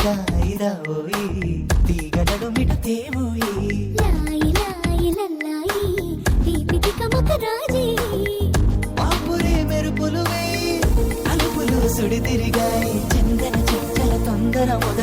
హాయిగా ఇదావోయి తీగడడు మిట తేవోయి లాయి లాయి లల్లాయి దీపిక మకరాజీ పాపురే మెరుపులు వేయి అలుపులు సుడి తిరిగాయి చందన చెక్కల తొందర మొదలు